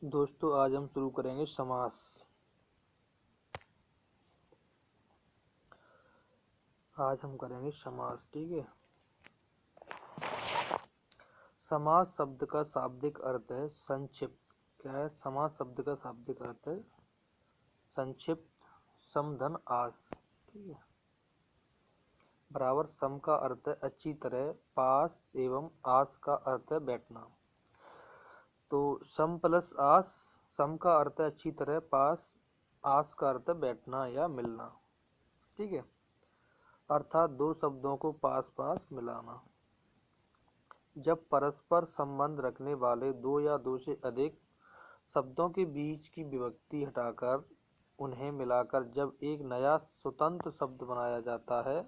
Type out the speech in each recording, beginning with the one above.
दोस्तों आज हम शुरू करेंगे समास। आज हम करेंगे समास, ठीक है। समास शब्द का शाब्दिक अर्थ है संक्षिप्त। क्या है? समास शब्द का शाब्दिक अर्थ है संक्षिप्त, सम धन आस, ठीक है। बराबर सम का अर्थ है अच्छी तरह, पास एवं आस का अर्थ है बैठना। तो सम प्लस आस, सम का अर्थ है अच्छी तरह, पास, आस का अर्थ है बैठना या मिलना, ठीक है। अर्थात दो शब्दों को पास पास मिलाना। जब परस्पर संबंध रखने वाले दो या दो से अधिक शब्दों के बीच की विभक्ति हटाकर उन्हें मिलाकर जब एक नया स्वतंत्र शब्द बनाया जाता है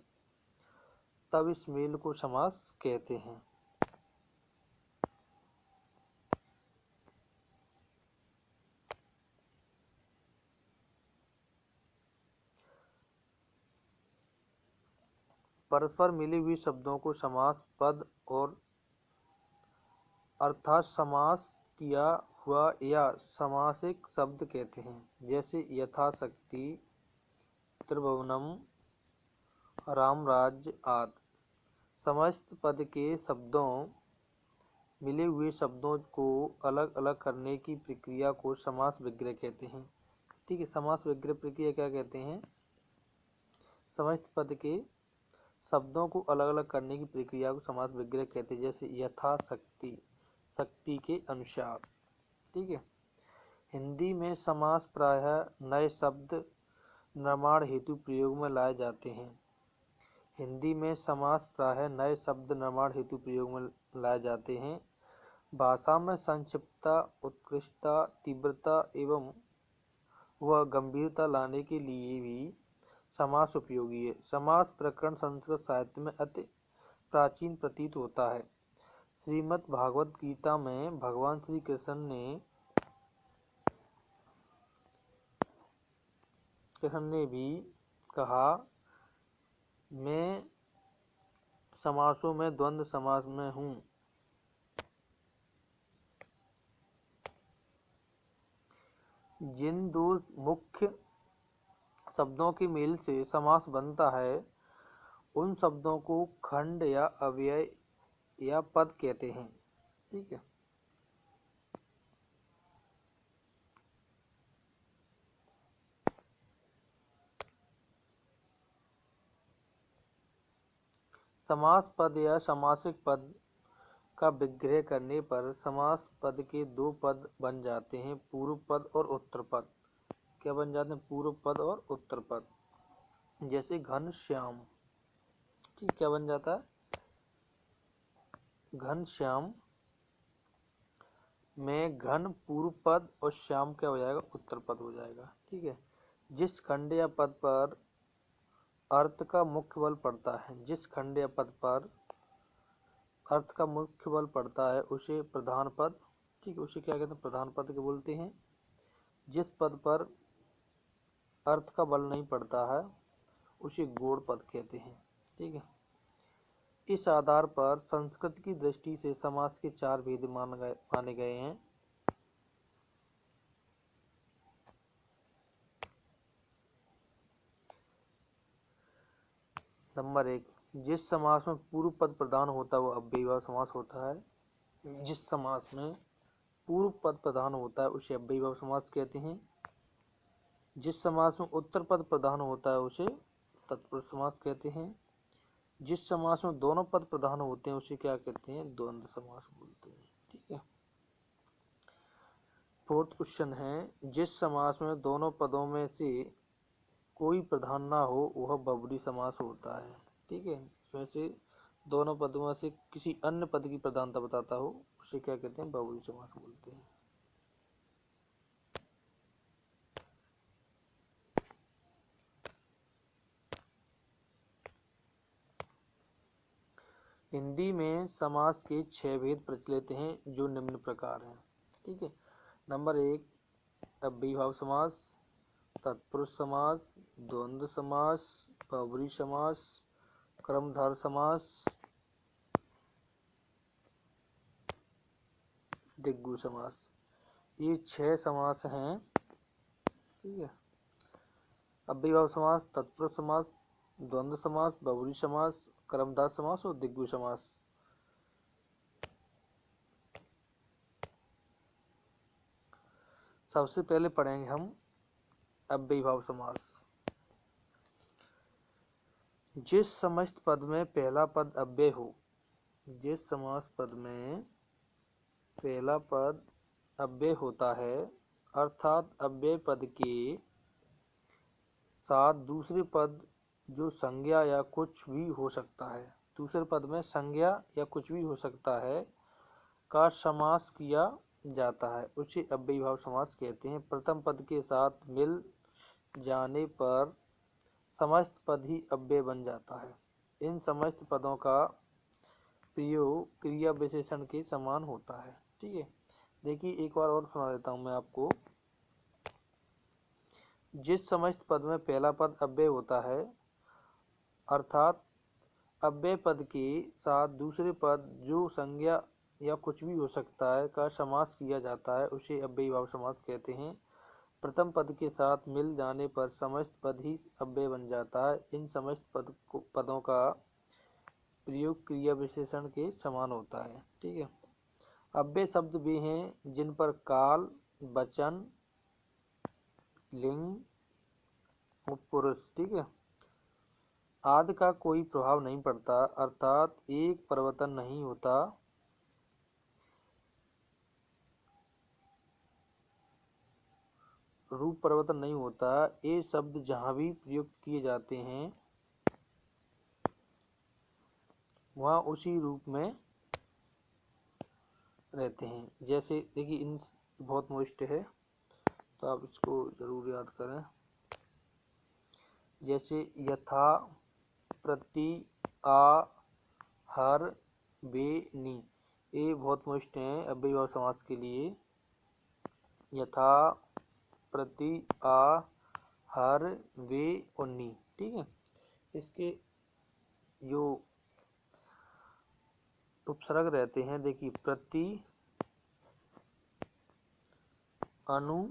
तब इस मेल को समास कहते हैं। परस्पर मिले हुए शब्दों को समास पद और अर्थात समास किया हुआ या समासिक शब्द कहते हैं। जैसे यथाशक्ति, त्रिभुवनम, रामराज्य आदि। समस्त पद के शब्दों मिले हुए शब्दों को अलग अलग करने की प्रक्रिया को समास विग्रह कहते हैं, ठीक है। समास विग्रह प्रक्रिया क्या कहते हैं? समस्त पद के शब्दों को अलग अलग करने की प्रक्रिया को समास विग्रह कहते हैं। जैसे यथाशक्ति, शक्ति के अनुसार, ठीक है। हिंदी में समास प्रायः नए शब्द निर्माण हेतु प्रयोग में लाए जाते हैं। हिंदी में समास प्रायः नए शब्द निर्माण हेतु प्रयोग में लाए जाते हैं। भाषा में संक्षिप्तता, उत्कृष्टता, तीव्रता एवं व गंभीरता लाने के लिए भी समास उपयोगी है। समास प्रकरण संस्कृत साहित्य में अति प्राचीन प्रतीत होता है। श्रीमद् भागवत गीता में भगवान श्री कृष्ण ने भी कहा, मैं समासों में द्वंद्व समास में हूँ। जिन दो मुख्य शब्दों के मेल से समास बनता है उन शब्दों को खंड या अव्यय या पद कहते हैं, ठीक है। समास पद या समासिक पद का विग्रह करने पर समास पद के दो पद बन जाते हैं, पूर्व पद और उत्तर पद। क्या बन जाते हैं? पूर्व पद और उत्तर पद। जैसे घनश्याम, ठीक, क्या बन जाता है? घनश्याम में घन पूर्व पद और श्याम क्या हो जाएगा? उत्तर पद हो जाएगा, ठीक है। जिस खंड या पद पर अर्थ का मुख्य बल पड़ता है, जिस खंड या पद पर अर्थ का मुख्य बल पड़ता है उसे प्रधान पद, ठीक है, उसे क्या कहते हैं? प्रधान पद के बोलते हैं। जिस पद पर अर्थ का बल नहीं पड़ता है उसे गौड़ पद कहते हैं, ठीक है। इस आधार पर संस्कृत की दृष्टि से समास के चार भेद माने गए हैं। नंबर एक, जिस समास में पूर्व पद प्रधान होता है वो अव्ययीभाव समास होता है। जिस समास में पूर्व पद प्रधान होता है उसे अव्ययीभाव समास कहते हैं। जिस समास में उत्तर पद प्रधान होता है उसे तत्पुरुष समास कहते हैं। जिस समास में दोनों पद प्रधान होते हैं उसे क्या कहते हैं? द्वंद्व समास बोलते हैं, ठीक है। फोर्थ क्वेश्चन है, जिस समास में दोनों पदों में से कोई प्रधान ना हो वह बहुब्री समास होता है, ठीक है। इसमें से दोनों पदों में से किसी अन्य पद की प्रधानता बताता हो उसे क्या कहते हैं? बहुब्री समास बोलते हैं। हिंदी में समास के 6 भेद प्रचलित हैं जो निम्न प्रकार हैं, ठीक है। नंबर एक, अव्ययीभाव समास, तत्पुरुष समास, द्वंद्व समास, बहुब्री समास, कर्मधारय समास, दिग्गु समास। ये 6 समास हैं, ठीक है। अव्ययीभाव समास, तत्पुरुष समास, द्वंद्व समास, बहुब्रीहि समास, कर्मधारय समास और दिग्वचन समास। सबसे पहले पढ़ेंगे हम अव्ययीभाव समास। जिस समस्त पद में पहला पद अव्यय हो, जिस समास पद में पहला पद अव्यय होता है, अर्थात अव्यय पद के साथ दूसरे पद जो संज्ञा या कुछ भी हो सकता है, दूसरे पद में संज्ञा या कुछ भी हो सकता है का समास किया जाता है, उसे अव्ययीभाव समास कहते हैं। प्रथम पद के साथ मिल जाने पर समस्त पद ही अव्यय बन जाता है। इन समस्त पदों का प्रयोग क्रिया विशेषण के समान होता है, ठीक है। देखिए एक बार और सुना देता हूँ मैं आपको। जिस समस्त पद में पहला पद अव्यय होता है, अर्थात अव्यय पद के साथ दूसरे पद जो संज्ञा या कुछ भी हो सकता है का समास किया जाता है, उसे अव्ययीभाव समास कहते हैं। प्रथम पद के साथ मिल जाने पर समस्त पद ही अव्यय बन जाता है। इन समस्त पदों का प्रयोग क्रिया विशेषण के समान होता है, ठीक है। अव्यय शब्द वे हैं जिन पर काल, वचन, लिंग और पुरुष, ठीक है, आदि का कोई प्रभाव नहीं पड़ता, अर्थात एक परिवर्तन नहीं होता। रूप परिवर्तन नहीं होता। ये शब्द जहाँ भी प्रयुक्त किए जाते हैं वहाँ उसी रूप में रहते हैं। जैसे देखिए इन बहुत मुश्किल है तो आप इसको जरूर याद करें। जैसे यथा, प्रति, आ, हर, वे, नी, ये बहुत मुश्किल हैं अव्ययीभाव समास के लिए। यथा, प्रति, आ, हर, वे और नी, ठीक है। इसके जो उपसर्ग रहते हैं, देखिए प्रति, अनु,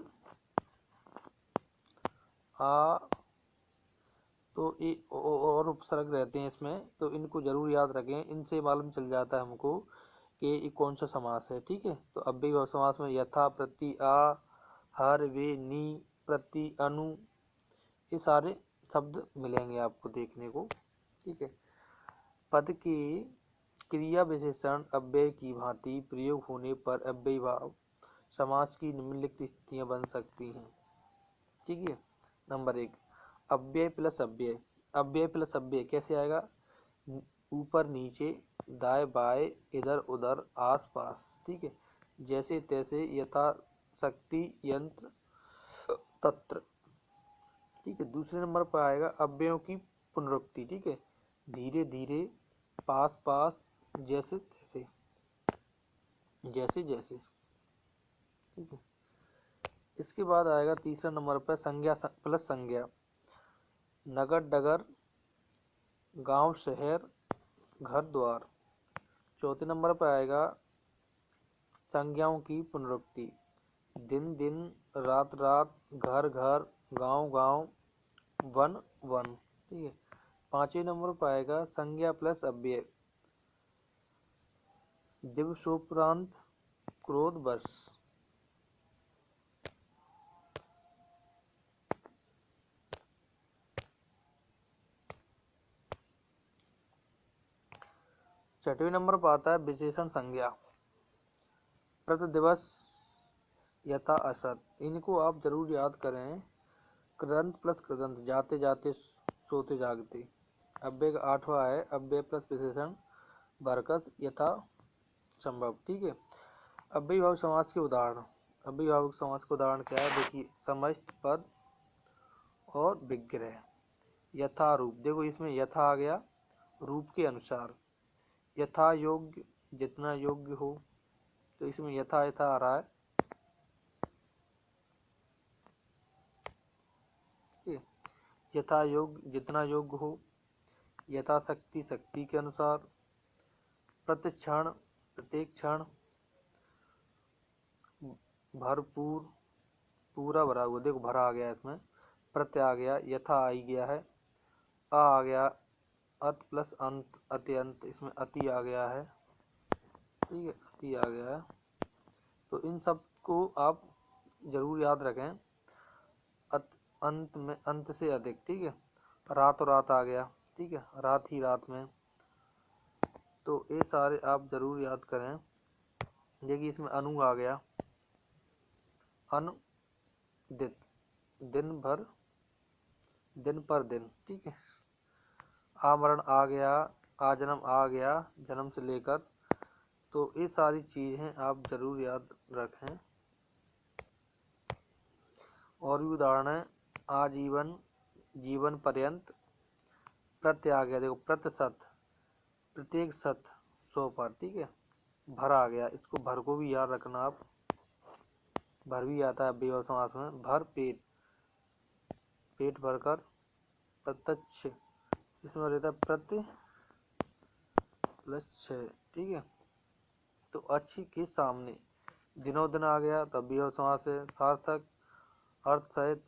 आ, तो ये और उपसर्ग रहते हैं इसमें, तो इनको जरूर याद रखें। इनसे मालूम चल जाता है हमको कि ये कौन सा समास है, ठीक है। तो अव्ययीभाव समास में यथा, प्रति, आ, हर, वे, नी, प्रति, अनु, ये सारे शब्द मिलेंगे आपको देखने को, ठीक है। पद के क्रिया विशेषण अव्यय की भांति प्रयोग होने पर अव्ययीभाव समास की निम्नलिखित स्थितियां बन सकती हैं, ठीक है। नंबर 1, अव्यय प्लस अव्यय। अव्यय प्लस अव्यय कैसे आएगा? ऊपर नीचे, दाएं बाएं, इधर उधर, आस पास, ठीक है। जैसे तैसे, यथा शक्ति, यंत्र, तत्र, ठीक है। दूसरे नंबर पर आएगा अव्ययों की पुनरुक्ति, ठीक है। धीरे धीरे, पास पास, जैसे तैसे, जैसे जैसे, ठीक है। इसके बाद आएगा तीसरा नंबर पर संज्ञा प्लस संज्ञा। नगर डगर, गांव शहर, घर द्वार। चौथे नंबर पर आएगा संज्ञाओं की पुनरुक्ति। दिन दिन, रात रात, घर घर, गांव गांव, वन वन, ठीक है। पांचवें नंबर पर आएगा संज्ञा प्लस अव्यय। दिवसोपरांत, क्रोध वर्ष। छठवें नंबर पर आता है विशेषण संज्ञा। प्रति दिवस, यथा असत, इनको आप जरूर याद करें। कृदंत प्लस कृदंत, जाते जाते, सोते जागते। अव्यय का आठवां है अव्यय प्लस विशेषण बरकत, यथा संभव, ठीक है। अव्ययीभाव समास के उदाहरण। अव्ययीभाव समास का उदाहरण क्या है? देखिए समस्त पद और विग्रह। यथा रूप, देखो इसमें यथा आ गया, रूप के अनुसार। यथा योग्य, जितना योग्य हो, तो इसमें यथा यथा आ रहा है, ठीक है। यथा योग्य, जितना योग्य हो। यथा शक्ति, शक्ति के अनुसार। प्रतिक्षण, प्रत्येक क्षण। भरपूर, पूरा भरा हुआ, देखो भरा आ गया इसमें, प्रत्यय आ गया, यथा आ ही गया है, आ गया, अत प्लस अंत, अत्यंत, इसमें अति आ गया है, ठीक है, अति आ गया है। तो इन सब को आप जरूर याद रखें। अंत में अंत से अधिक, ठीक है। रात और रात आ गया, ठीक है, रात ही रात में। तो ये सारे आप जरूर याद करें। देखिए इसमें अनु आ गया, अनुदित, दिन भर, दिन पर दिन, ठीक है। आमरण आ गया, आजन्म आ गया, जन्म से लेकर। तो ये सारी चीजें आप जरूर याद रखें। और भी उदाहरण है, आजीवन, जीवन पर्यंत, प्रत्यय आ गया, देखो प्रतिशत, प्रत्येक शत, 100 पर, ठीक है। भर आ गया, इसको भर को भी याद रखना आप, भर भी आता है अव्ययभाव समास में। भर पेट, पेट भरकर, प्रत्यक्ष, इसमें रहता है प्रति प्लस छ, ठीक है। तो अच्छी के सामने, दिनों दिन आ गया तो अव्ययभाव समास है। सार्थक, अर्थ सहित,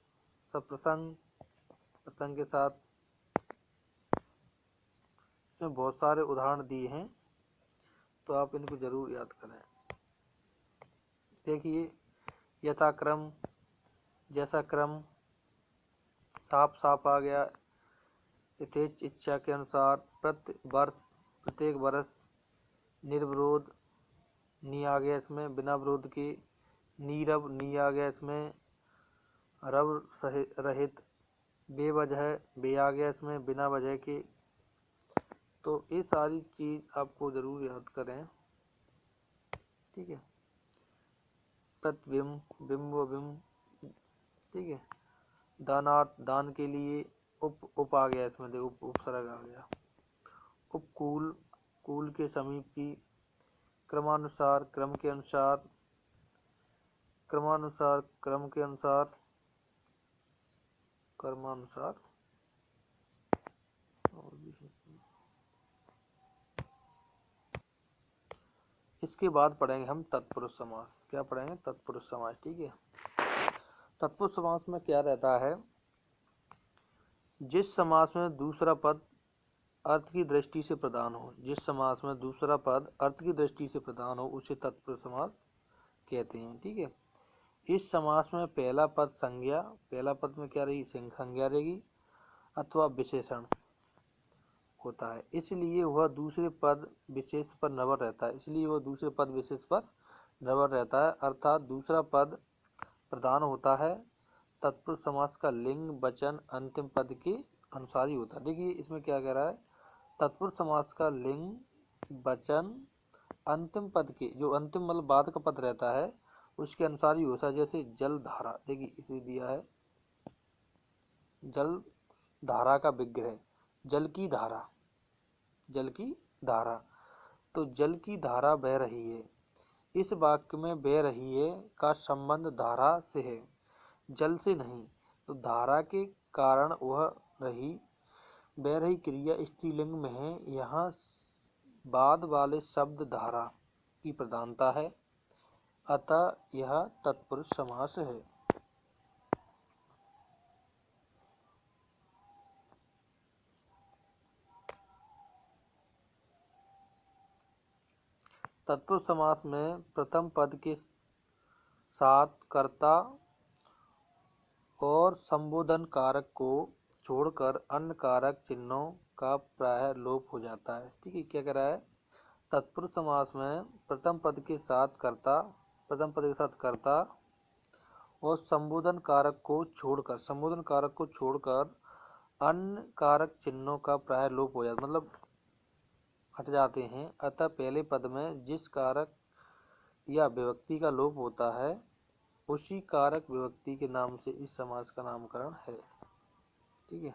सप्रसंग, प्रसंग के साथ। इसमें बहुत सारे उदाहरण दिए हैं, तो आप इनको जरूर याद करें। देखिए यथाक्रम, जैसा क्रम, साफ साफ आ गया, यथेच, इच्छा के अनुसार, प्रति वर्ष, प्रत्येक वर्ष, निर्विरोध, नी आ गया इसमें, बिना विरोध के, नीरव, नी आ गया इसमें, रव रहित, बेवजह, बे आ गया इसमें, बिना वजह के। तो ये सारी चीज आपको जरूर याद करें, ठीक है। प्रतिबिंब, बिंब बिंब, ठीक है। दानार्थ, दान के लिए, उप आ गया इसमें, देखो उपसर्ग आ गया। उपकूल, कूल के समीप की, क्रमानुसार, क्रम के अनुसार, क्रमानुसार, क्रम के अनुसार, क्रमानुसार। और भी इसके बाद पढ़ेंगे हम तत्पुरुष समास। क्या पढ़ेंगे? तत्पुरुष समास, ठीक है। तत्पुरुष समास में क्या रहता है, जिस समास में दूसरा पद अर्थ की दृष्टि से प्रदान हो, जिस समास में दूसरा पद अर्थ की दृष्टि से प्रदान हो, उसे तत्पुरुष समास कहते हैं, ठीक है। इस समास में पहला पद संज्ञा, पहला पद में क्या रही, संज्ञा रहेगी, अथवा विशेषण होता है, इसलिए वह दूसरे पद विशेष पर निर्भर रहता है, इसलिए वह दूसरे पद विशेष पर निर्भर रहता है, अर्थात दूसरा पद प्रधान होता है। तत्पुरुष समास का लिंग वचन अंतिम पद के अनुसार ही होता है। देखिए इसमें क्या कह रहा है, तत्पुरुष समास का लिंग वचन अंतिम पद के, जो अंतिम मतलब बाद का पद रहता है, उसके अनुसार ही होता है। जैसे जल धारा, देखिए इसे दिया है, जल धारा का विग्रह, जल की धारा, जल की धारा। तो जल की धारा बह रही है, इस वाक्य में बह रही है का संबंध धारा से है, जल से नहीं। तो धारा के कारण वह रही, बह रही क्रिया स्त्रीलिंग में है, यहाँ बाद वाले शब्द धारा की प्रधानता है, अतः यह तत्पुरुष समास है। तत्पुरुष समास में प्रथम पद के साथ कर्ता और संबोधन कारक को छोड़कर अन्य कारक चिन्हों का प्रायः लोप हो जाता है, ठीक है। क्या कह रहा है, तत्पुरुष समास में प्रथम पद के साथ कर्ता, प्रथम पद के साथ कर्ता और संबोधन कारक को छोड़कर, संबोधन कारक को छोड़कर अन्य कारक चिन्हों का प्रायः लोप हो जाता, मतलब हट जाते हैं। अतः पहले पद में जिस कारक या विभक्ति का लोप होता है, उसी कारक विभक्ति के नाम से इस समास का नामकरण है, ठीक है।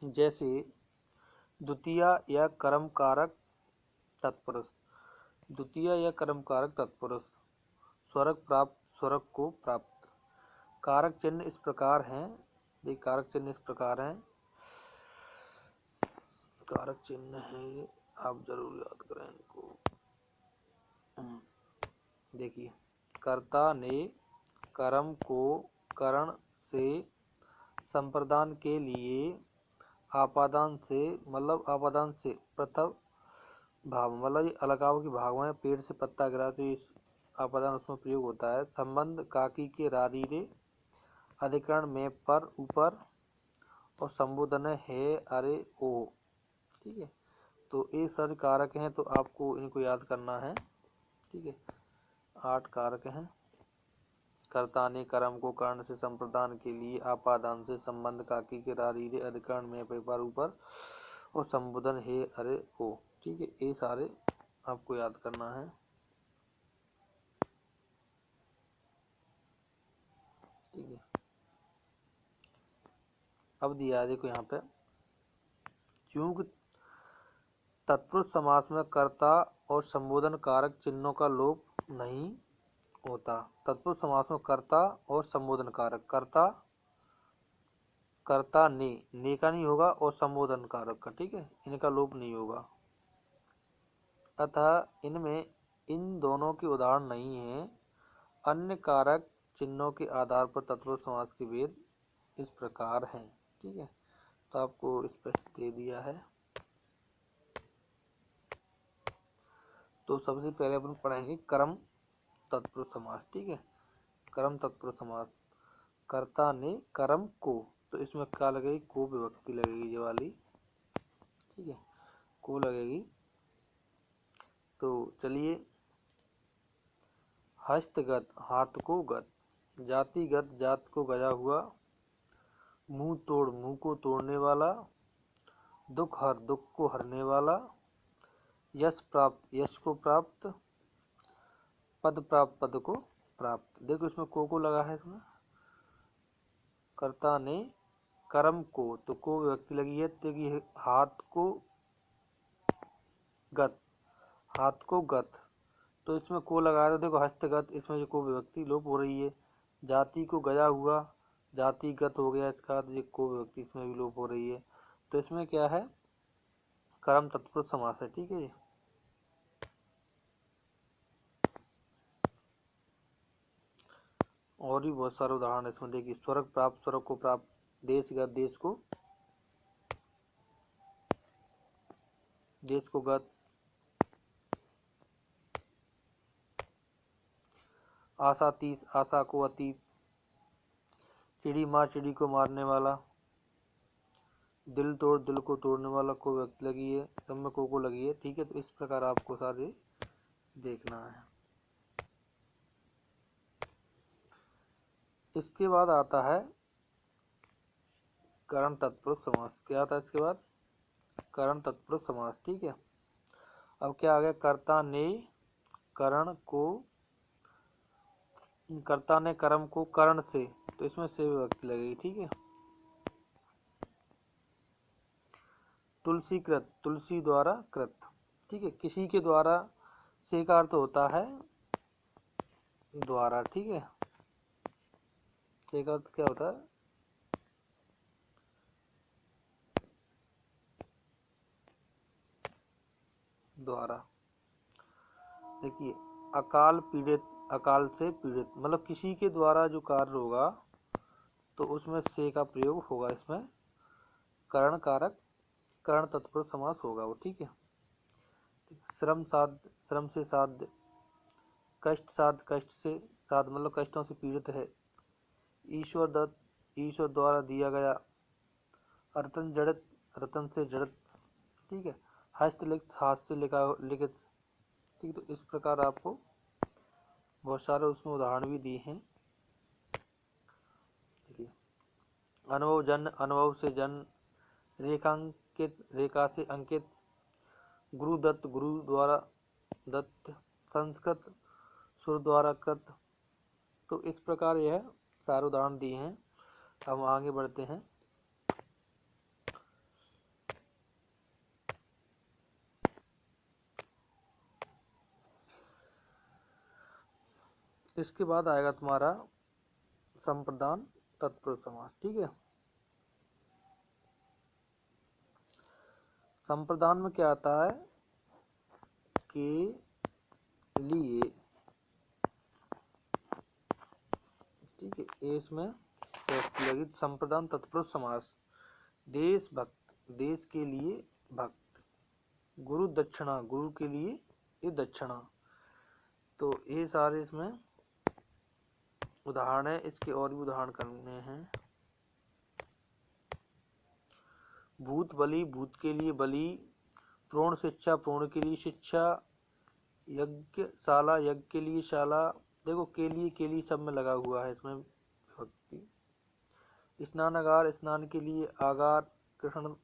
जैसे द्वितीय या कर्म कारक तत्पुरुष, द्वितीय या कर्म कारक तत्पुरुष, स्वरक प्राप्त, स्वरक को प्राप्त। कारक चिन्ह इस प्रकार हैं, ये कारक चिन्ह इस प्रकार हैं, कारक चिन्ह है, आप जरूर याद करें इनको। देखिए, कर्ता ने कर्म को करण से संप्रदान के लिए आपादान से पृथक भाव, मतलब ये अलगाव के भाग में पेड़ से पत्ता गिरा तो इस आपादान उसमें प्रयोग होता है। संबंध काकी के रारीरे अधिकरण में पर ऊपर और संबोधन है अरे ओ। ठीक है, तो ये सारे कारक हैं, तो आपको इनको याद करना है। ठीक है, 8 कारक हैं। कर्ता ने कर्म को कर्ण से संप्रदान के लिए आपादान से संबंध काकी के रारीरे अधिकरण में पर ऊपर और संबोधन है अरे ओ। ठीक है, ये सारे आपको याद करना है। ठीक है, अब दिया है देखो यहाँ पे, चूंकि तत्पुरुष समास में कर्ता और संबोधन कारक चिन्हों का लोप नहीं होता। तत्पुरुष समास में कर्ता और संबोधन कारक, कर्ता ने का नहीं होगा और संबोधन कारक का, ठीक है, इनका लोप नहीं होगा। अतः इनमें इन दोनों के उदाहरण नहीं है। अन्य कारक चिन्हों के आधार पर तत्पुरुष समास के भेद इस प्रकार हैं। ठीक है, तो आपको इस पर दे दिया है। तो सबसे पहले अपन पढ़ेंगे कर्म तत्पुरुष समास। ठीक है, कर्म तत्पुरुष समास, कर्ता ने कर्म को, तो इसमें क्या लगेगी, को विभक्ति लगेगी ये वाली। ठीक है, को लगेगी। तो चलिए, हस्तगत हाथ को गत, जातिगत जात को गया हुआ, मुंह तोड़ मुंह को तोड़ने वाला, दुख हर दुख को हरने वाला, यश प्राप्त यश को प्राप्त, पद प्राप्त पद को प्राप्त। देखो इसमें को लगा है। इसमें कर्ता ने कर्म को, तो को विभक्ति लगी है। देखिए हाथ को गत, हाथ को गत, तो इसमें को लगा है। तो देखो हस्तगत, इसमें जो को विभक्ति लोप हो रही है। जाति को गया हुआ, जातिगत हो गया, इसका ये को विभक्ति इसमें भी लोप हो रही है। तो इसमें क्या है, कर्म तत्पुरुष समास है। ठीक है, और भी बहुत सारे उदाहरण इसमें देखिए, स्वर्ग प्राप्त स्वर्ग को प्राप्त, देशगत देश को गत, आशातीत आशा को अतीत, चिड़ी मार चिड़ी को मारने वाला, दिल तोड़ दिल को तोड़ने वाला, को व्यक्ति लगी है, सब में को लगी है। ठीक है, तो इस प्रकार आपको सारे देखना है। इसके बाद आता है कर्म तत्पुरुष समास। क्या आता है इसके बाद, कर्म तत्पुरुष समास। ठीक है, अब क्या आ गया, कर्ता ने कर्म को कर्ण से, तो इसमें से विभक्ति लगेगी। ठीक है, तुलसी कृत तुलसी द्वारा कृत। ठीक है, किसी के द्वारा से का अर्थ होता है द्वारा। ठीक है, से का अर्थ क्या होता है, द्वारा। देखिए, अकाल पीड़ित, अकाल से पीड़ित, मतलब किसी के द्वारा जो कार्य होगा तो उसमें से का प्रयोग होगा। इसमें कर्ण कारक कर्ण तत्पुरुष समास होगा वो। ठीक है, श्रम साध्य श्रम से साध्य, कष्ट साध्य कष्ट से साध्य, मतलब कष्टों से पीड़ित है। ईश्वर दत्त ईश्वर द्वारा दिया गया, रतन जड़ित रतन से जड़ित। ठीक है, हस्तलिखित हाथ से लिखित। ठीक, तो इस प्रकार आपको बहुत सारे उसमें उदाहरण भी दिए हैं। देखिए, अनुभव जन अनुभव से जन, रेखांकित रेखा से अंकित, गुरु दत्त गुरु द्वारा दत्त, संस्कृत सुर द्वारा कृत। तो इस प्रकार यह सारे उदाहरण दिए हैं। हम आगे बढ़ते हैं। इसके बाद आएगा तुम्हारा संप्रदान तत्पुरुष समास। ठीक है, संप्रदान में क्या आता है, के लिए, ठीक है, ये इसमें लगी। संप्रदान तत्पुरुष समास। देशभक्त, देश के लिए भक्त। गुरु दक्षिणा, गुरु के लिए ये दक्षिणा। तो ये सारे इसमें उदाहरण है। इसके और भी उदाहरण करने हैं। भूत बलि, भूत के लिए बलि। प्रोण शिक्षा, प्रोण के लिए शिक्षा। यज्ञशाला, यज्ञ के लिए शाला। देखो के लिए सब में लगा हुआ है इसमें विभक्ति। स्नानागार, स्नान के लिए आगार। कृष्ण,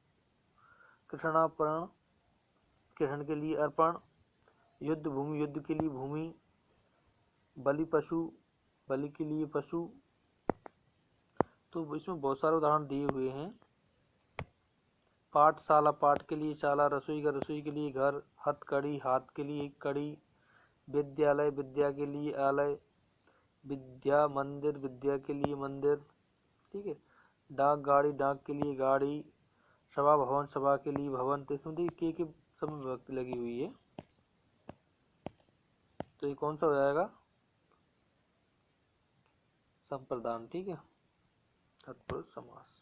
कृष्णापर्ण, कृष्ण के लिए अर्पण। युद्ध भूमि, युद्ध के लिए भूमि। बलि पशु, बलि के लिए पशु। तो इसमें बहुत सारे उदाहरण दिए हुए हैं। पाठशाला, पाठ के लिए शाला। रसोई घर, रसोई के लिए घर। हथकड़ी, हाथ के लिए कड़ी। विद्यालय, विद्या के लिए आलय। विद्या मंदिर, विद्या के लिए मंदिर, ठीक है। डाक गाड़ी, डाक के लिए गाड़ी। सभा भवन, सभा के लिए भवन। तो इसमें देखिए के सब में विभक्ति लगी हुई है। तो ये कौन सा हो जाएगा, संप्रदान, ठीक है, तत्पुरुष समास।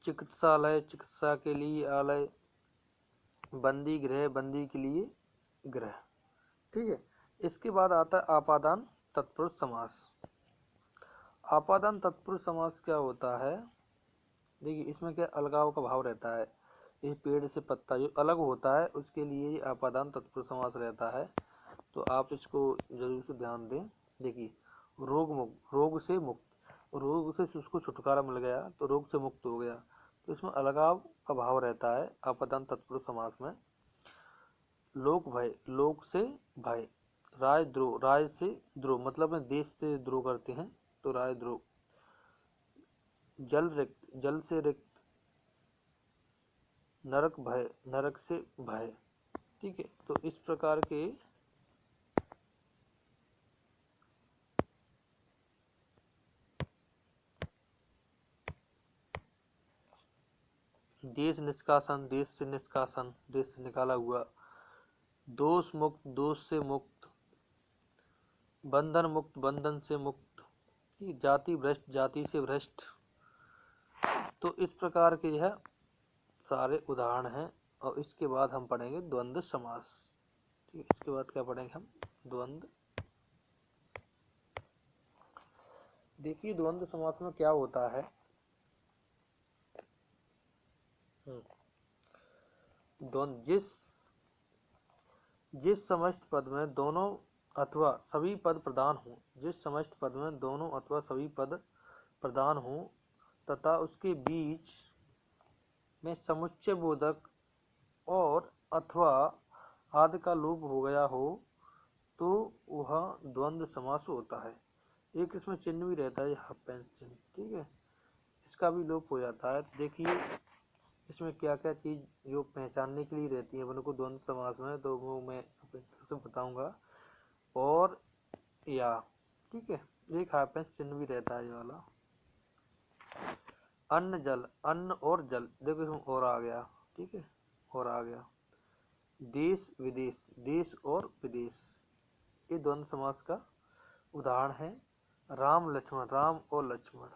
चिकित्सालय, चिकित्सा के लिए आलय। बंदी गृह, बंदी के लिए गृह, ठीक है। इसके बाद आता है आपादान तत्पुरुष समास। आपादान तत्पुरुष समास क्या होता है, देखिए इसमें क्या अलगाव का भाव रहता है। इस पेड़ से पत्ता जो अलग होता है उसके लिए आपादान तत्पुरुष समास रहता है। तो आप इसको जरूर से ध्यान दें। देखिए रोग मुक्त, रोग से मुक्त, रोग से उसको छुटकारा मिल गया तो रोग से मुक्त हो गया। तो इसमें अलगाव का भाव रहता है आपादान तत्पुरुष समास में। लोक भय, लोक से भय। राजद्रोह, राज से द्रोह, मतलब में देश से द्रोह करते हैं तो राजद्रोह। जल रिक्त, जल से रिक्त। नरक भय, नरक से भय, ठीक है। तो इस प्रकार के देश निष्कासन, देश से निष्कासन, देश से निकाला हुआ। दोष मुक्त, दोष से मुक्त। बंधन मुक्त, बंधन से मुक्त। जाति भ्रष्ट, जाति से भ्रष्ट। तो इस प्रकार के यह सारे उदाहरण हैं। और इसके बाद हम पढ़ेंगे द्वंद्व समास, ठीक है। इसके बाद क्या पढ़ेंगे हम, द्वंद्व। देखिए द्वंद्व समास में क्या होता है, द्वंद्व जिस समस्त पद में दोनों अथवा सभी पद प्रधान हो, जिस समस्त पद में दोनों अथवा सभी पद प्रधान हो तथा उसके बीच में समुच्चय बोधक और अथवा आदि का लोप हो गया हो तो वह द्वंद्व समास होता है। एक इसमें चिन्ह भी रहता है, हाफ पेंस चिन्ह, ठीक है, इसका भी लोप हो जाता है। देखिए इसमें क्या क्या चीज जो पहचानने के लिए रहती है अपन को द्वंद्व समास में, तो वो मैं अपनी तरफ से बताऊंगा। और या, ठीक है, एक हाफ पेंस चिन्ह भी रहता है ये वाला। अन्न जल, अन्न और जल, देखो इसमें और आ गया, ठीक है, और आ गया। देश विदेश, देश और विदेश, ये द्वंद्व समास का उदाहरण है। राम लक्ष्मण, राम और लक्ष्मण।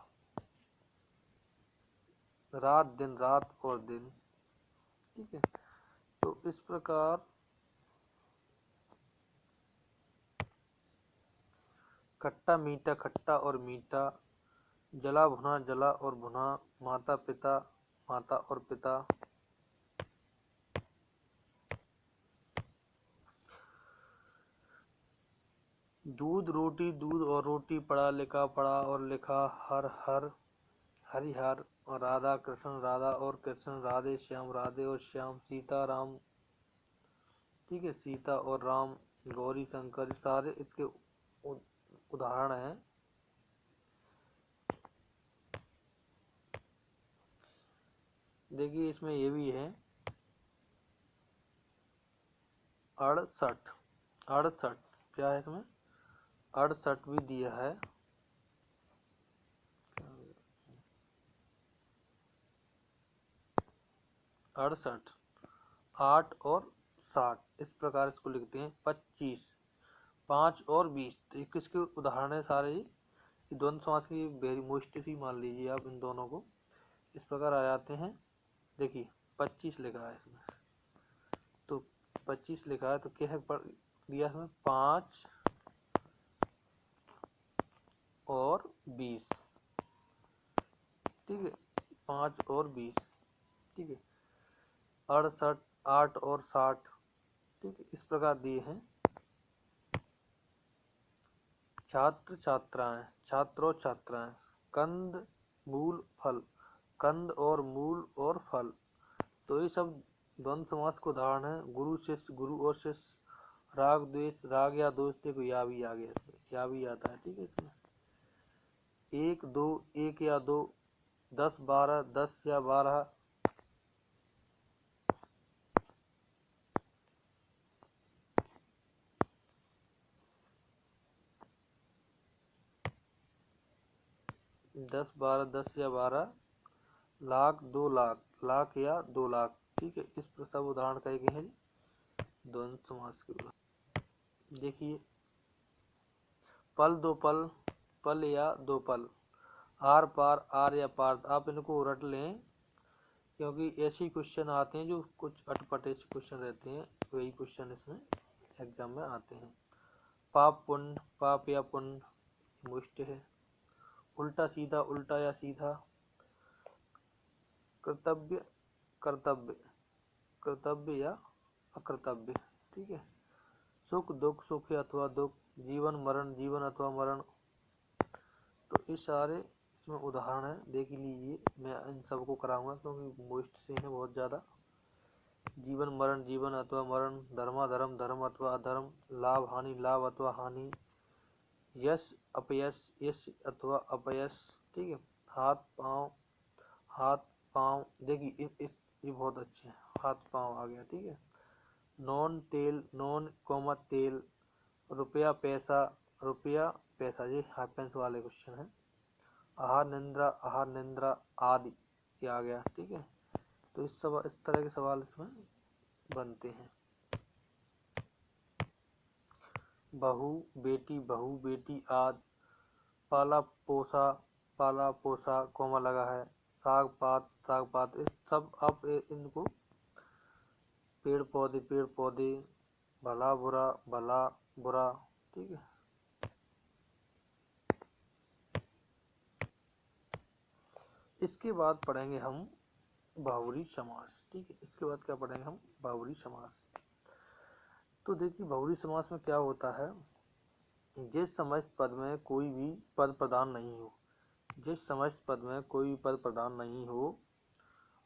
रात दिन, रात और दिन, ठीक है। तो इस प्रकार खट्टा मीठा, खट्टा और मीठा। जला भुना, जला और भुना। माता पिता, माता और पिता। दूध रोटी, दूध और रोटी। पढ़ा लिखा, पढ़ा और लिखा। हर हर, हरिहर। और राधा कृष्ण, राधा और कृष्ण। राधे श्याम, राधे और श्याम। सीता राम, ठीक है, सीता और राम। गौरी शंकर, सारे इसके उदाहरण हैं। देखिए इसमें ये भी है 68, 68 क्या है इसमें, 68 भी दिया है। 68, 8 और 60, इस प्रकार इसको लिखते हैं। 25, 5 और 20, तो ये किसके उदाहरण है सारे? ये द्वंद्व समास की वेरी मोस्ट ही मान लीजिए आप इन दोनों को। इस प्रकार आ जाते हैं। देखिए 25 लिखा है इसमें, तो 25 लिखा है तो क्या पढ़ दिया इसमें? 5 और 20, ठीक है, 5 और 20, ठीक है। 68, 8 और 60, ठीक है, इस प्रकार दिए हैं। छात्र छात्राएं, छात्र और छात्राएं, कंद मूल फल, कंद और मूल और फल, तो ये सब द्वंद्व समास के उदाहरण है। गुरु शिष्य, गुरु और शिष्य, राग द्वेष, राग या दोष, देखो या भी आ गया इसमें, या भी आता है, ठीक है। इसमें 1 2, 1 या 2, 10 12, 10 या 12, दस बारह, 10 या 12, लाख 2 लाख, लाख या 2 लाख, ठीक है। इस पर सब उदाहरण कहे गए हैं द्वंद्व समास के उदाहरण। देखिए पल दो पल, पल या दो पल, आर पार, आर या पार, आप इनको रट लें क्योंकि ऐसे क्वेश्चन आते हैं जो कुछ अटपटे से क्वेश्चन रहते हैं, वही क्वेश्चन इसमें एग्जाम में आते हैं। पाप पुण्य, पाप या पुण्य मुष्ट है। उल्टा सीधा, उल्टा या सीधा। कर्तव्य, कर्तव्य, कर्तव्य या अकर्तव्य, ठीक है। सुख दुख, सुख अथवा दुख, जीवन मरण, जीवन अथवा मरण, तो ये सारे इसमें उदाहरण है, देख लीजिए। मैं इन सबको कराऊंगा क्योंकि मोस्ट से हैं बहुत ज़्यादा। जीवन मरण, जीवन अथवा मरण, धर्माधर्म, धर्म अथवा अधर्म, लाभ हानि, लाभ अथवा हानि, यश अपयश, यश अथवा अपयश, ठीक है। हाथ पाँव, हाथ पाँव, देखिए ये बहुत अच्छे हैं, हाथ पाँव आ गया, ठीक है। नॉन तेल, नॉन कोमा तेल, रुपया पैसा, रुपया पैसा, ये हाइपेंस वाले क्वेश्चन है। आहार निंद्रा, आहार निंद्रा आदि, ये आ गया, ठीक है। तो इस तरह के सवाल इसमें बनते हैं। बहू बेटी, बहू बेटी आदि, पाला पोसा, पाला पोसा कोमा लगा है, साग पात, साग पात, इस सब आप इनको पेड़ पौधे, पेड़ पौधे, भला बुरा, भला बुरा, ठीक है। इसके बाद पढ़ेंगे हम बाहुरी समास, ठीक है। इसके बाद क्या पढ़ेंगे हम? बाहुरी समास। तो देखिए बाहुरी समास में क्या होता है, जिस समस्त पद में कोई भी पद प्रधान नहीं हो, जिस समस्त पद में कोई भी पद प्रधान नहीं हो,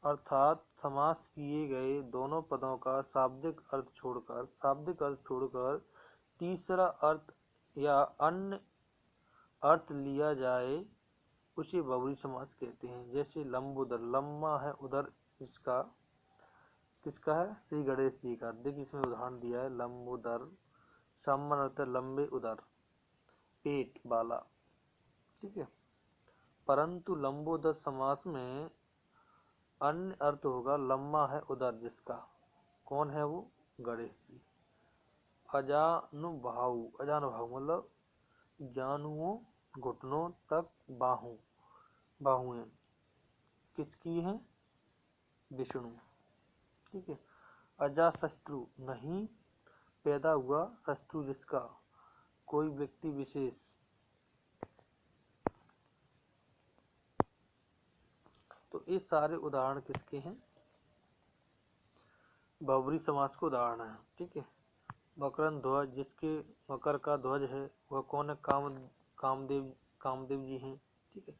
अर्थात समास किए गए दोनों पदों का शाब्दिक अर्थ छोड़कर तीसरा अर्थ या अन्य अर्थ लिया जाए, उसे बहुरी समास कहते हैं। जैसे लंबोदर, लम्बा है उदर, इसका किसका है? श्री गणेश जी का। देखिए इसमें उदाहरण दिया है, लंबोदर, सम्मान अर्थ है लंबे उदर, पेट वाला, ठीक है। परंतु लंबोदर समास में अन्य अर्थ होगा, लम्बा है उदर जिसका, कौन है वो? गणेश जी। अजानुभाव, अजानुभाव मतलब जानुओं, घुटनों तक बाहू, बाहुएं किसकी हैं? विष्णु, ठीक है। अजाशत्रु, नहीं पैदा हुआ शत्रु जिसका, कोई व्यक्ति विशेष। तो ये सारे उदाहरण किसके हैं? बहुब्री समास को उदाहरण है, ठीक है। मकरंद ध्वज, जिसके मकर का ध्वज है वह कौन है? कामदेव, कामदेव जी हैं, ठीक है।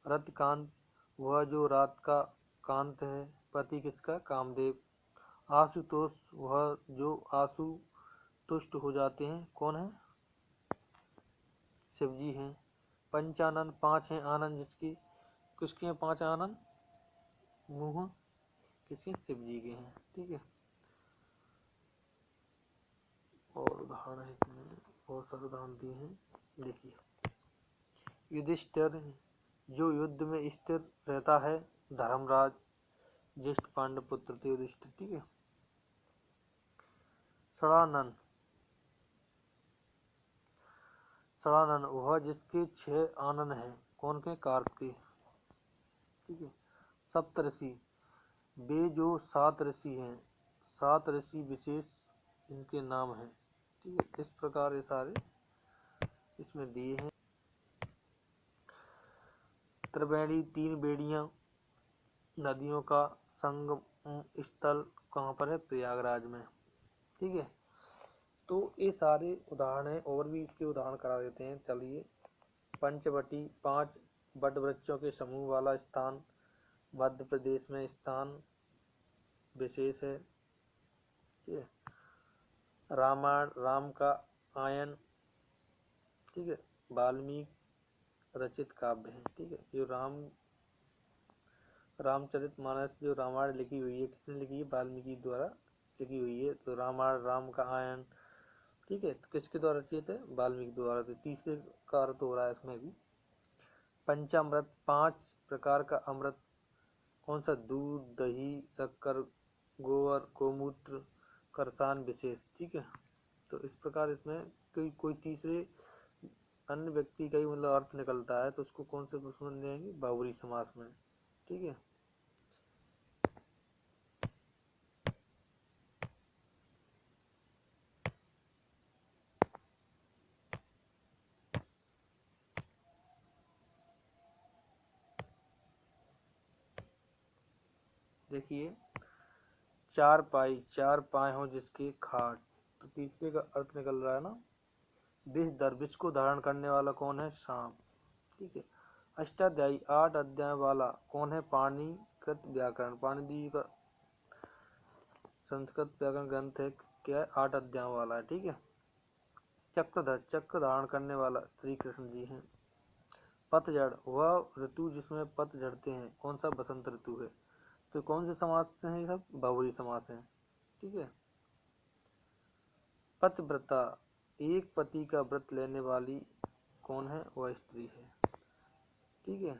रतिकांत, वह जो रात का कांत है, पति किसका? कामदेव। आशुतोष, वह जो आशु तुष्ट हो जाते हैं, कौन है? शिव जी हैं। पंचानन, पांच हैं आनंद जिसकी, किसके हैं पांच आनंद? मुंह किसके? शिव जी के हैं, ठीक है। और उदाहरण है इसमें, बहुत सारे उदाहरण दिए हैं, देखिए। युधिष्ठिर, जो युद्ध में स्थिर रहता है, धर्मराज। ज्येष्ठ पांडव पुत्र थे युधिष्ठिर। ठीक है। षडानन, षडानन वह जिसके 6 आनन हैं। कौन के? कार्तिक के। ठीक है। सप्तऋषि, वे जो 7 ऋषि हैं, 7 ऋषि विशेष इनके नाम हैं। ठीक है। इस प्रकार ये सारे इसमें दिए हैं। त्रिवेणी, 3 बेड़ियां, नदियों का संगम स्थल कहाँ पर है? प्रयागराज में। ठीक है। तो ये सारे उदाहरण हैं, और भी इसके उदाहरण करा देते हैं। चलिए। पंचवटी, 5 वट वृक्षों के समूह वाला स्थान मध्य प्रदेश में स्थान विशेष है। ठीक है। रामायण, राम का आयन। ठीक है। वाल्मीकि रचित काव्य है। ठीक है। जो रामचरितमानस जो रामायण लिखी हुई है, किसने लिखी है? वाल्मीकि द्वारा लिखी हुई है। तो रामायण, राम का आयन, ठीक है, तो किसके द्वारा रचित है? वाल्मीकि द्वारा। तो तीसरे का अर्थ हो रहा है इसमें भी। पंचामृत, 5 प्रकार का अमृत। कौन सा? दूध, दही, शक्कर, गोबर, गोमूत्र, करसान विशेष। ठीक है। तो इस प्रकार इसमें कोई तीसरे अन्य व्यक्ति का ही मतलब अर्थ निकलता है, तो उसको कौन से उसमें लेंगे? बहुब्रीहि समास में। ठीक है। देखिए, 4 पाई, 4 पाए हो जिसके खाट। तो तीसरे का अर्थ निकल रहा है ना, विषधर, विष को धारण करने वाला कौन है? सांप। ठीक है। अष्टाध्यायी, 8 अध्याय वाला कौन है? पाणिकृत व्याकरण। पाणिनि जी का संस्कृत व्याकरण ग्रंथ है। क्या है? 8 अध्याय वाला है। ठीक है। चक्रधर, चक्र धारण करने वाला श्री कृष्ण जी हैं। पतझड़, वह ऋतु जिसमें पत झड़ते हैं। कौन सा? बसंत ऋतु है। तो कौन से समास हैं ये सब? बहुब्रीहि समास हैं। ठीक है। पतिव्रता, एक पति का व्रत लेने वाली कौन है? वह स्त्री है। ठीक है।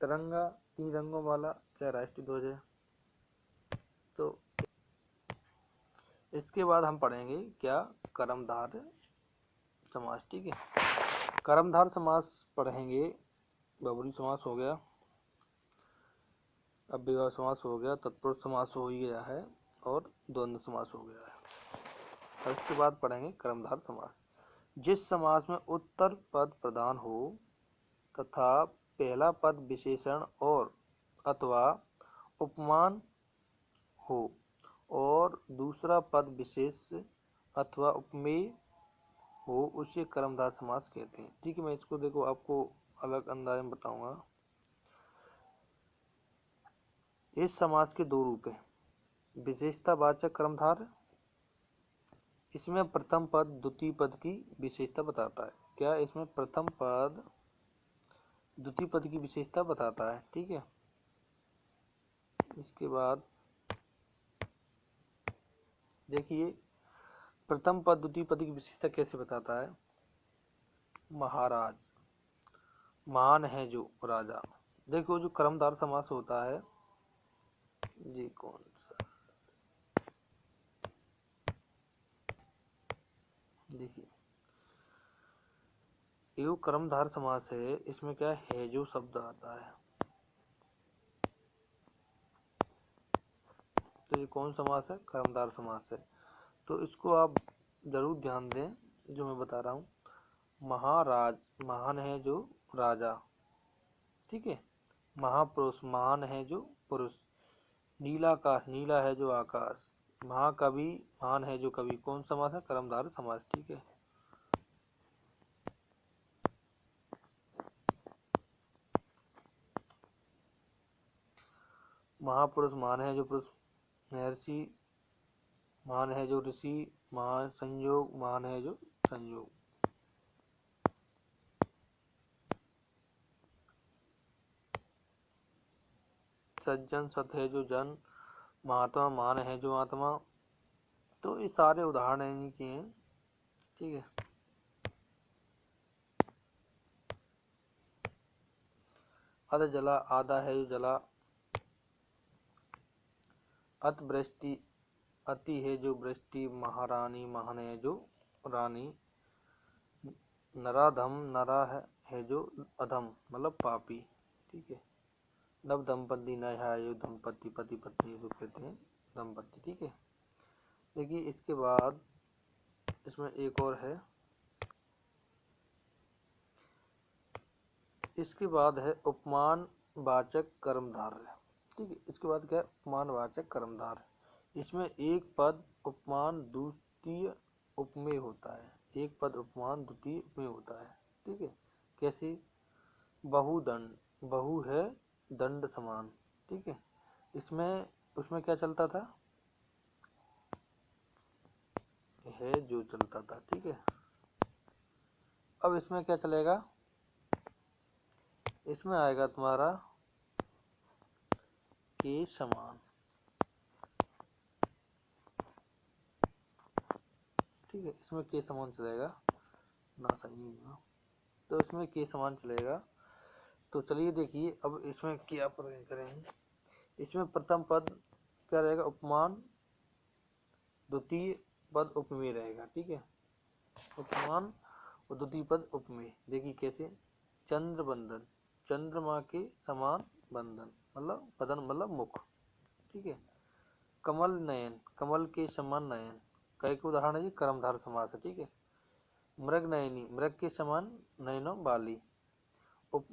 तिरंगा, 3 रंगों वाला क्या? राष्ट्रीय ध्वज है। तो इसके बाद हम पढ़ेंगे क्या? कर्मधारय समास। ठीक है। कर्मधारय समास पढ़ेंगे। बहुब्रीहि समास हो गया, अव्ययभाव समास हो गया, तत्पुरुष समास हो ही गया है, और द्वंद्व समास हो गया है। और इसके बाद पढ़ेंगे कर्मधारय समास। जिस समास में उत्तर पद प्रधान हो तथा पहला पद विशेषण और अथवा उपमान हो और दूसरा पद विशेष अथवा उपमेय हो, उसे कर्मधारय समास कहते हैं। ठीक है। मैं इसको देखो आपको अलग अंदाज में बताऊंगा। इस समास के 2 रूप हैं। विशेषतावाचक कर्मधारय, इसमें प्रथम पद द्वितीय पद की विशेषता बताता है। क्या? इसमें प्रथम पद द्वितीय पद की विशेषता बताता है। ठीक है। इसके बाद देखिए, प्रथम पद द्वितीय पद की विशेषता कैसे बताता है? महाराज, महान है जो राजा। देखो, जो कर्मधारय समास होता है, जी कौन सा? देखिए, ये कर्मधारय समास है, इसमें क्या है? जो शब्द आता है। तो ये कौन समास है? कर्मधारय समास है। तो इसको आप जरूर ध्यान दें, जो मैं बता रहा हूँ। महाराज, महान है जो राजा। ठीक है। महापुरुष, महान है जो पुरुष। नीलाकाश, नीला है जो आकाश। महाकवि, महान है जो कवि। कौन समास है? कर्मधारय समास। ठीक है। महापुरुष, महान है जो पुरुष। महर्षि, महान है जो ऋषि। महासंयोग, महान है जो संयोग। सज्जन, सत है जो जन। महात्मा, महान है जो आत्मा। तो ये सारे उदाहरण इन्हीं के हैं। ठीक है। अध जला, आधा है जो जला। अत वृष्टि, अति है जो वृष्टि, महारानी महान है जो रानी, नराधम नरा है जो अधम मतलब पापी। ठीक है। नव दंपति नय है जो दंपति, पति पत्नी जो कहते हैं दंपति। ठीक है। देखिए इसके बाद इसमें एक और है, इसके बाद है उपमान वाचक कर्मधारय। ठीक है। इसके बाद क्या है, उपमान वाचक कर्मधारय। इसमें एक पद उपमान द्वितीय उपमेय होता है, एक पद उपमान द्वितीय उपमेय होता है। ठीक है। कैसे, बहुदंड, बहु है दंड समान। ठीक है। इसमें उसमें क्या चलता था, है जो चलता था। ठीक है। अब इसमें क्या चलेगा, इसमें आएगा तुम्हारा के समान। ठीक है। इसमें के समान चलेगा ना, सही है। तो इसमें के समान चलेगा। तो चलिए देखिए अब इसमें क्या प्रयोग करेंगे। इसमें प्रथम पद क्या रहेगा, उपमान, द्वितीय पद उपमेय रहेगा। ठीक है। उपमान और द्वितीय पद उपमेय। देखिए कैसे, चंद्र बंधन, चंद्रमा के समान बंधन मतलब बदन मतलब मुख। ठीक है। कमल नयन, कमल के समान नयन, कई के उदाहरण है जी, कर्मधार समास है। ठीक है। मृग नयनी, मृग के समान नयनों वाली। उप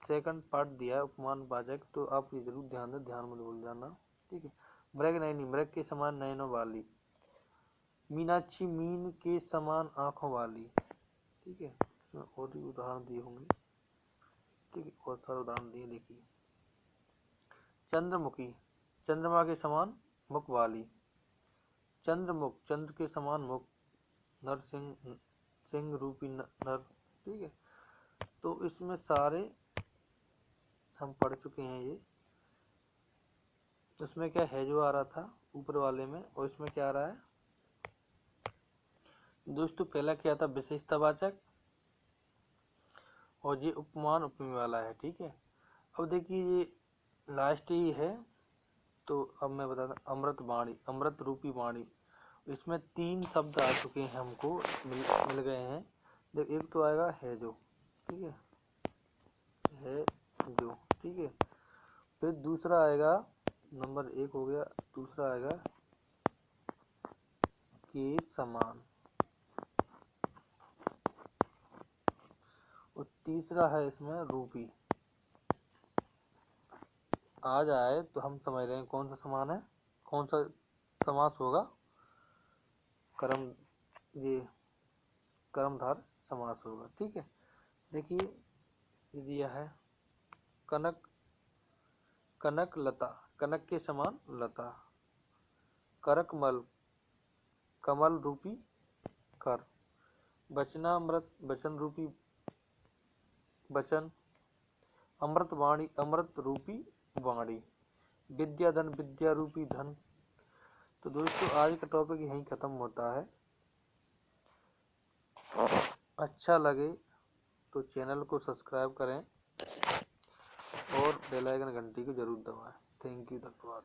सेकंड पार्ट दिया है उपमान वाचक, तो आप ये जरूर ध्यान दें, ध्यान में बोल जाना। ठीक है। मृग नयनी, मृग के समान नयनों वाली। मीनाक्षी, मीन के समान आंखों वाली। ठीक है। इसमें और भी उदाहरण दिए होंगे। ठीक है। बहुत सारे उदाहरण दिए, देखिए। चंद्रमुखी, चंद्रमा के समान मुख वाली। चंद्रमुख, चंद्र के समान मुख। नरसिंह, सिंह रूपी नर। ठीक है। तो इसमें सारे हम पढ़ चुके हैं ये। इसमें क्या है जो आ रहा था ऊपर वाले में, और इसमें क्या आ रहा है दोस्तों, पहला क्या था विशेषतावाचक, और ये उपमान उपमेय वाला है। ठीक है। अब देखिए ये लास्ट ही है, तो अब मैं बताता, अमृत वाणी, अमृत रूपी वाणी। इसमें तीन शब्द आ चुके हैं हमको, मिल गए हैं। देख, एक तो आएगा है जो। ठीक है जो। ठीक है। फिर दूसरा आएगा, नंबर एक हो गया, दूसरा आएगा के समान, और तीसरा है इसमें रूपी। आ जाए तो हम समझ रहे हैं कौन सा समान है, कौन सा समास होगा, कर्म, ये कर्मधार समास होगा। ठीक है। देखिए ये दिया है, कनक, कनक लता, कनक के समान लता। करकमल, कमल रूपी कर। वचनामृत, वचन रूपी वचन। अमृत वाणी, अमृत रूपी वाणी। विद्याधन, विद्या रूपी धन। तो दोस्तों आज का टॉपिक यहीं खत्म होता है। अच्छा लगे तो चैनल को सब्सक्राइब करें और बेल आइकन घंटी को जरूर दबाएं। थैंक यू, धन्यवाद।